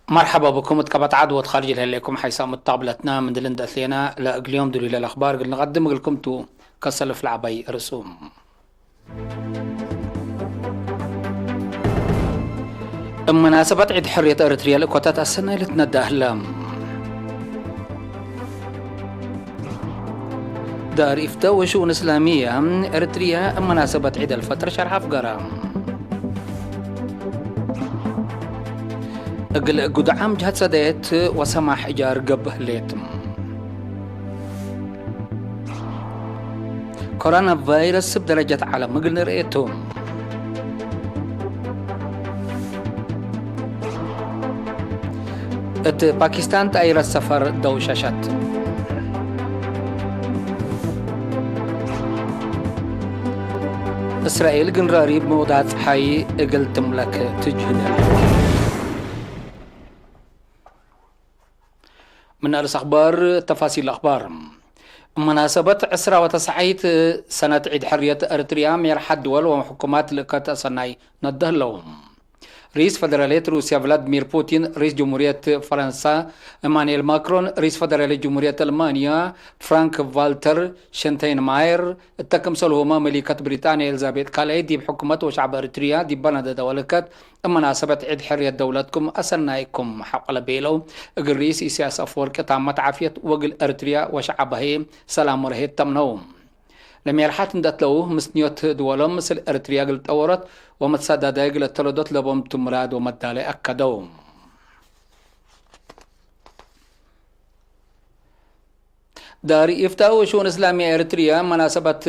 مرحبا بكم تكبت عدوة خارج لكم حيسام الطابلتنا من دلند أثلينا لا اليوم دليل الأخبار قل نقدم لكم تو كسلف لعبي رسوم مناسبة عيد حرية أريتريا لكوتات السنة اللي تندى أهلام دار إفتاء وشؤون إسلامية أريتريا مناسبة عيد الفطر شرح أفقرام قد عام جهة سديت وسماح إيجار قبه ليتم كورونا فيروس بدرجة عالم قلنا رأيتهم باكستان تأير السفر دوششت إسرائيل قنراري بموضات حي قلت ملك تجهد من الأخبار تفاصيل الأخبار مناسبة عسرة وتسعيد سنة عيد حرية أريتريا ميرح الدول وحكومات لكات صناي نده لهم رئيس فدرالية روسيا فلاديمير بوتين رئيس جمهورية فرنسا إيمانويل ماكرون رئيس فدرالية جمهورية ألمانيا فرانك فالتر شنتاينماير التكمسل هما ملكة بريطانيا إليزابيث كالاي دي بحكومة وشعب أريتريا دي بلد دولكت مناسبة عيد حرية دولتكم أسنايكم حقل بيلو الرئيس إسياس أفورك تامت عافية وقل أريتريا وشعبه سلام ورهيد تمنوم لم يرحات ندتلو مسنيوت دولهم مثل أريتريا قلت أورت ومتصدى دايق للتلودات لبهم تمراد ومدالي أكدوم داري إفتاء وشؤون إسلامية إريتريا مناسبة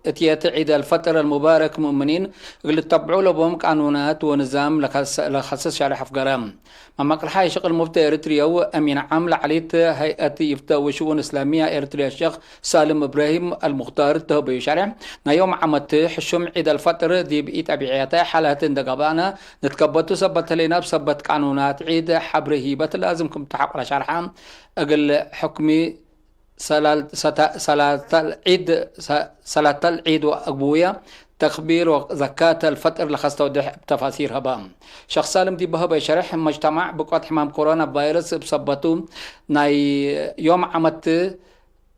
اتيات عيد الفطر المبارك مؤمنين اللي تطبعوا لهم قانونات ونظام لخصص شارع أفقرام مما قرحة شق المفتي إريتريا وأمين عام لعليت هيئة إفتاء وشؤون إسلامية إريتريا الشيخ سالم إبراهيم المختار تهبي شارع نيوم عمت حشم عيد الفطر دي بإيت أبيعياتها حالات دقابانا نتكبتوا سبت لنا بسبت قانونات عيد حبر هيبة لازمكم تحق على شرحام أقل حكمي صلاة العيد وأبويا تخبير وزكاة الفطر لخصت وضح تفاسير هبام شخص سالم دي بها بشرح مجتمع بقوة حمام كورونا فيروس بسبتو ناي يوم عمت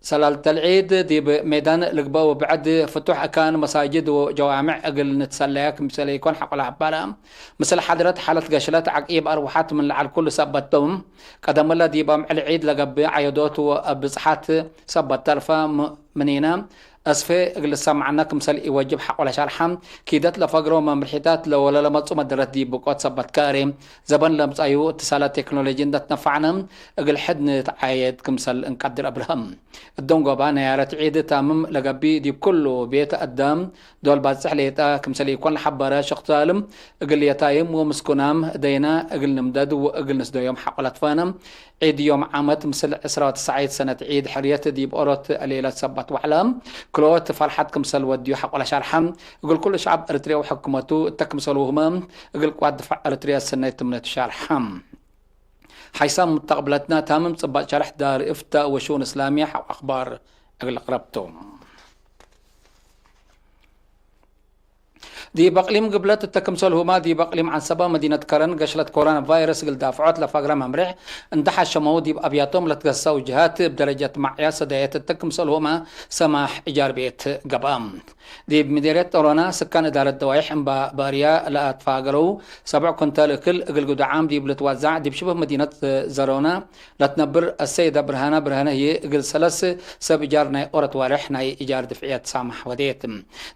صلاة العيد دي بميدان القبا وبعد فتوح كان مساجد وجوامع أقل نتسليك مثل يكون حق العبالة مثل حضرت حالة قشلات عقيب أروحات من على الكل سبتهم قدم الله دي بام العيد لقب عيدوت وبصحات سبت ترفا منينا أسفة أقل سمعناك مثل يوجب حق ولا شرحم كيدت لفقروا ممرحيتات لو ولا لما تصم درت دي بقوت سبت كارم زبن لمس أيو اتصالات تكنولوجيا دت نفعنا أقل حد نتعايد كمثل نقدر أبرهم الدون قبانا يا رات عيد تامم لقبي دي بكله بيت قدام دول بعد سحليتا كمثل يكون حبارة شخص سالم أقل يتايم ومسكنام دينا أقل نمدد وأقل نسدو يوم حق ولا تفانم عيد يوم عامت مثل عسرة سعيد سنة عيد حرية دي بأورت الليلة سبت وعلام كلوت فرحتكم سل وديو حق ولا شرحم يقول كل شعب أريتريا وحكومته تكمسلوا همام يقول قواد دفع أريتريا السنة تمنت شرحم حيسام مستقبلتنا تامم صبات شرح دار إفتاء وشؤون إسلامية حق أخبار أقل قربتهم دي بقليم قبلت التكمسل هما دي بقليم عن سبا مدينة كرن قشلت كورونا فيروس قل دافعات لفقرة ممرح اندحى الشمو دي بأبياتهم لتقسوا جهات بدرجة معياس دايات التكمسل هما سماح إيجار بيت قبام دي بمديرية كورونا سكان إدارة دوايح باريا لا تفاقروا 7 كنتال كل قل قد عام دي بلتوزع دي بشبه مدينة زرونا لتنبر السيدة برهانة هي قل سلس سب إيجار ناي أورت وارح ناي إيجار دفعيات سامح وديت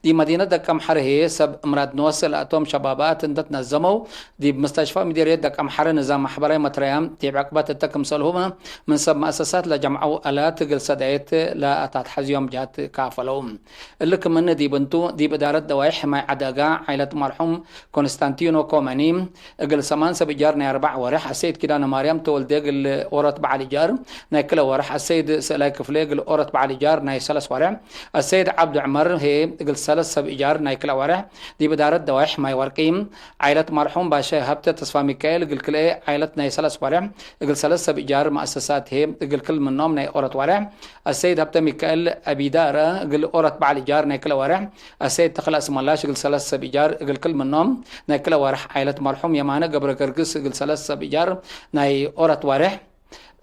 دي مدينة دكام حره سب امراض نوصل اتوم شبابات اندت نظموا دي بمستشفى مديريه دك امحر نظام محبري متريام دي بعقبات التكمسل هما من سب مؤسسات لجمعوا الات قل سدايت لا اتات حزيوم جات كافلهم اللي كمان دي بنتو دي بدارة دوايح مع عداقا عائلة مرحوم كونستانتينو كومانيم قل سمان سب جارنا 4 ورح السيد كدان مريم تولد قل اورت بعلي جار ناكل ورح السيد سلاك فليق اورت بعلي جار ناي سلس ورح السيد عبد عمر هي قل سلس سب ايجار نايكل ورح دي بدارة دوايح ماي ورقيم عائلة مرحوم باشا هبتة تصفى ميكائيل قل كل عائلة ناي سلس ورع قل سلس بإيجار مؤسسات هي قل كل منهم ناي أورت ورع السيد هبتة ميكائيل أبي دارة قل أورت بعد إيجار ناي كل ورع السيد تخلى اسم الله قل سلس بإيجار قل كل منهم ناي كل ورع عائلة مرحوم يمانة قبر كرقس قل سلس بإيجار ناي أورت ورع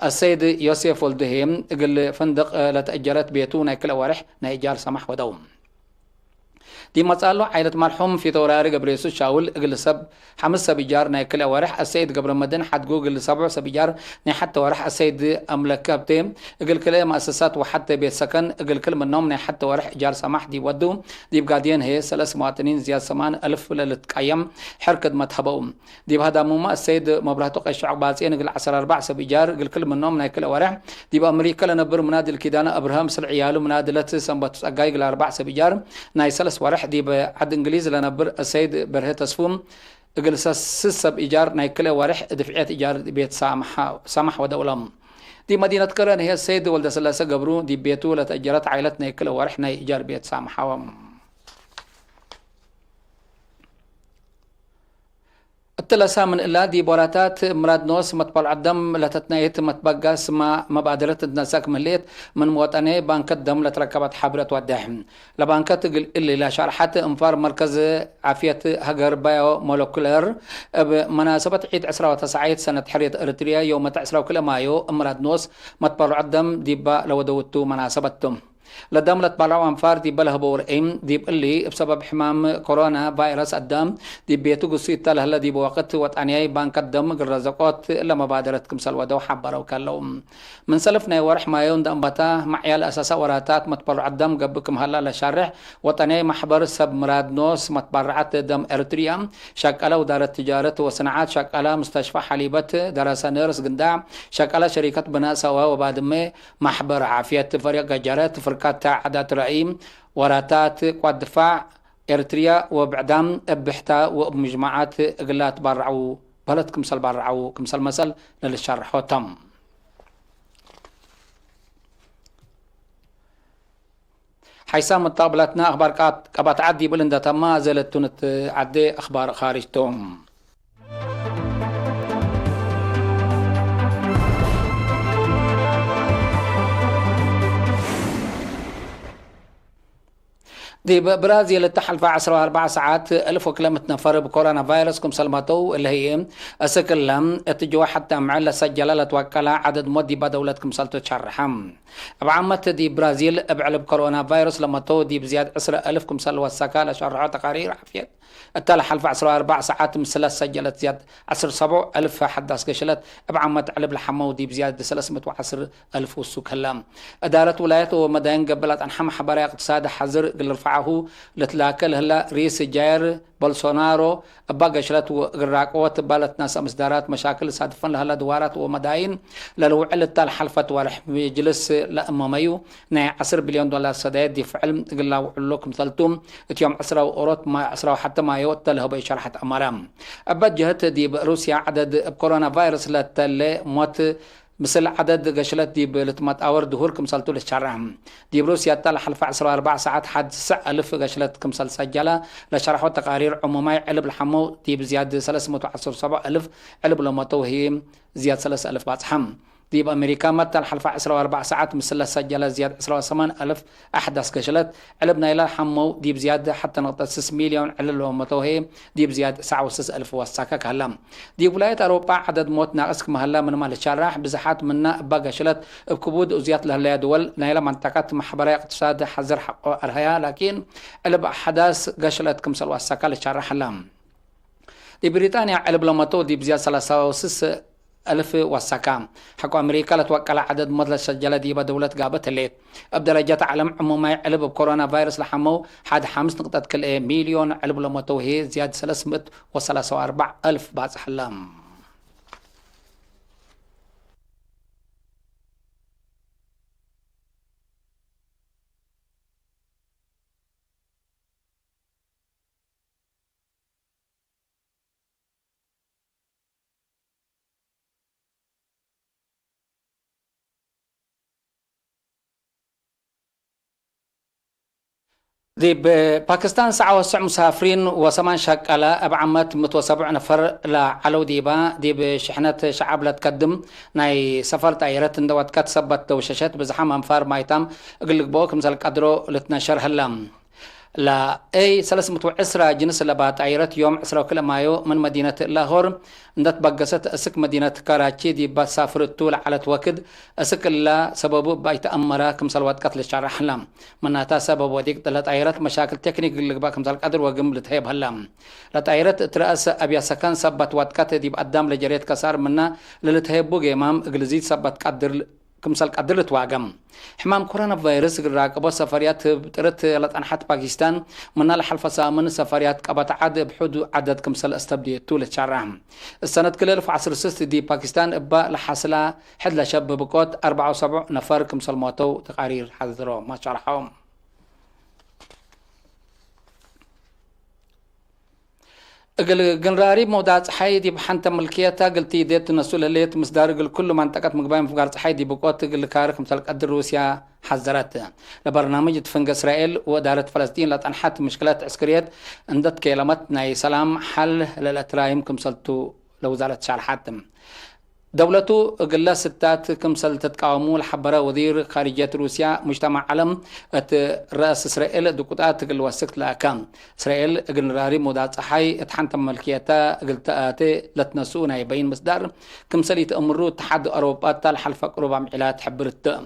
السيد يوسف ولدهم قل فندق لتأجرت بيتونا كل ورح نايجار سمح ودوم دي مسألة عائلة مرحوم في توراري قبل يسوع شاول قل سب حمس سبيجار ناكل ورح السيد قبل مدن حد جوجل سبع سبيجار حتى ورح السيد أملكابتين قل كل مؤسسات وحتى بيت سكن قل كل منهم حتى ورح إيجار سماح دي ودو دي بقادين هي ثلاث مواطنين زياد سمان ألف للتقيم حركة متحبهم دي بهذا موما السيد مبرهتو قش عباسين قل 14 سبيجار قل كل منهم ناكل ورح دي بأمريكا لنبر منادي الكيدانة أبراهام سل عياله منادلة سنبت أجاي قل 4 سبيجار ناي ثلاث ورح دي بعد انجليزي لنبر السيد برهت اسفوم اجلس سب ايجار نايكله ورح دفعات ايجار بيت سامح ودولم دي مدينه كرن هي السيد ولد سلاسه قبرو دي بيتو لتاجرت عائله نايكله ورح ناي ايجار بيت سامح التلسا من إلا دي بوراتات مراد نوس متبال عدم لتتنايت متبقاس ما مبادرة النساك مليت من مواطني بانكت دم لتركبت حبرة وداحم لبانكت اللي لا شرحت انفار مركز عافية هجر بايو مولوكولر بمناسبة عيد 19 سنة حرية إريتريا يوم 9 كل مايو مراد نوس متبال عدم ديبا لو دوتو مناسبتهم لدام لتبلعوا أنفار دي بله بورئين دي بقلي بسبب حمام كورونا فيروس الدم دي بيتو قصيت هلا دي بوقت وطعنياي بانك الدم الرزقات إلا مبادرتكم سلوى حبروا كلهم من سلفنا ورح ما يون دم بتا معيال أساسا وراتات متبرع الدم قبكم هلا لشرح وطنياي محبر سب مراد نوس متبرعات دم إرتريا شكلا ودارة تجارة وصناعات شكلا مستشفى حليبة دراسة نيرس قنداع شكلا شركة بناء سوا وبعد ما محبر عافية فريق جارات فرقات عادات رئيم وراتات قوات دفاع إرتريا وبعدام بحتا ومجموعات قلات برعوا بلد كمسل برعوا كمسل مسل للشرح وتم حيسام مطابلتنا أخبار قبات عدي بلندا تما زالت تنت عدي أخبار خارج توم دي برازيل تحل 14 ساعات 1000 وكلمة نفر بكورونا فيروس كم سلمتو اللي هي أسكلم اتجوا حتى معلا سجل لتوكل عدد مدي بدولتكم سلتو تشرحم بعمت دي برازيل ابعل بكورونا فيروس لما تو دي بزيادة 10,000 كم سلوى السكالة شرحوا تقارير عافية التالي حلف 14 ساعات مسلس سجلت زيادة 17,000 حداس قشلت بعمت علب الحمو دي بزيادة 310,000 والسوق هلام أدارة ولايات ومدائن قبلت عن حم حباري اقتصاد حذر قل رفعه لتلاكل هلا رئيس جاير بولسونارو بقى شلت وقراقوت بالت ناس مصدرات مشاكل صادفن لها دوارات ومداين للو علت الحلفة ورح مجلس لأماميو نا 10 بليون دولار سداد دي فعل قلوا لكم ثلتم اتيوم 10 اوروت ما 10 حتى ما يوتل هو بشرحة امرام ابد جهت دي بروسيا عدد كورونا فيروس لتل موت مثل عدد قشلت دي بلتمات اور دهور كمسلتو للشرح دي بروسيا تل حلفة 14 ساعات حد 9,000 قشلت كمسل سجلة لشرحوا تقارير عمومي علب الحمو دي بزيادة 317,000 علب لمتو هي زيادة 3,000 باصحم دي بأمريكا متى الحلفة 14 ساعات مثل سجل زيادة 18,000 أحداث كشلت علبنا إلى حمو دي بزيادة حتى نقطة 6 مليون علل ومتوهي دي بزيادة 9,000 وساكك هلا دي ولايات أوروبا عدد موت ناقص كما هلا من مال الشرح بزحات منا بقى شلت بكبود وزيادة لهلا دول نايلة منطقة محبرة اقتصاد حذر حق أرهيا لكن علب أحداث قشلت كمسل وساكا للشرح هلا دي بريطانيا علب لمتو دي بزيادة 3,000 والسكام حكوا أمريكا لتوكل عدد مدل سجلة دي بدولة قابة الليل بدرجة علم عمومي علب بكورونا فيروس لحمو حد 5.1 مليون علب لمتوهي زيادة 343,000 بعد حلام دي باكستان ساعة وسع مسافرين وثمان شقالة أبعمت متوسبع نفر لعلو ديبا دي بشحنات شعب لا تقدم ناي سفر طائرات دوات كتسبت وشاشات بزحام أنفار مايتام أقول بوك مثل قدرو لتنشر هلام لا اي 310 جنس لبات عيرت يوم 10 كل مايو من مدينة لاهور ندت بقست اسك مدينة كراچي دي بسافر طول على توكد اسك لا سببه بايت امرا كمسل وات قتل الشرح لام مناتا سبب وديك طلت عيرت مشاكل تكنيك اللي با كمسل قدر وقم لتهيب هلام لا عيرت تراس ابيا سكن سبت وات قت دي قدام لجريت كسار منا للتهيبو جيمام اجلزيت سبت قدر كمسال قدر تواقم حمام كورونا فيروس راقبو سفريات بطرت لطنحات باكستان من الحلفة سامن سفريات قبط عد بحدود عدد كمسال استبديتو لتشرهم السنة كل 2016 دي باكستان ابا لحاصلة حد لشاب بقوت 74 نفر كمسال موتو تقارير حذروا ما شرحهم جنراري مودات حيدي بحنت ملكيتها قلتي ديت نسول الليت مصدر كل منطقة مقبايم في قارة حيدي بقوت الكارك مثل قدر روسيا حذرت لبرنامج تفنق إسرائيل وإدارة فلسطين لتنحت مشكلات عسكريات اندت كلمات ناي سلام حل للأترايم كمسلتو لوزارة شرحات دولته قلة ستات كمسل تتقاوموا لحبرة وزير خارجية روسيا مجتمع علم رأس إسرائيل دكتات قل وسكت لأكام إسرائيل قل راري مودات صحي اتحنت ملكيتا قلتاتي لتنسونا يبين مصدر كمسل يتأمروا تحد أوروبا تالحلفة قربا معلات حبرت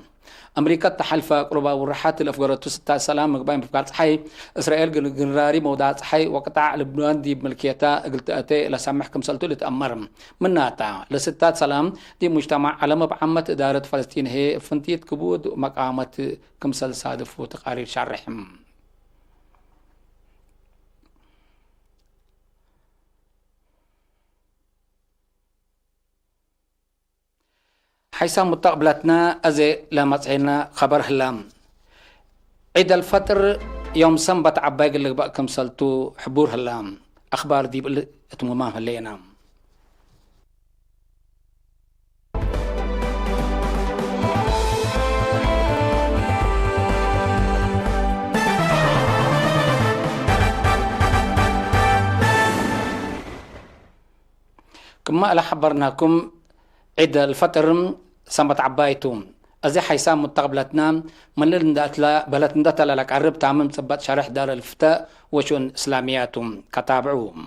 أمريكا تحلفة قربا ورحات الأفغاراتو ستا سلام مقباين في قارة حي إسرائيل قنراري مودات حي وقطع لبنان دي بملكيتا قلتاتي لسامح كمسلتو لتأمر مناتا لستات سلام دي مجتمع علم بعمة إدارة فلسطين هي فنتيت كبود ومقامة كمسل صادف وتقارير شرحهم حيث مستقبلتنا أزي لمصعينا خبر هلام عيد الفطر يوم سنبت عباق اللي بقى كمسلتو حبور هلام أخبار دي اتمامها هلينا كما حبرناكم عيد الفطر سنبت عبايتهم أزي حيسام مستقبلتنا من النداتلا بلد نداتلا لك عرب تعمم صبت شرح دار الفتاء وشون إسلامياتهم كتابعوهم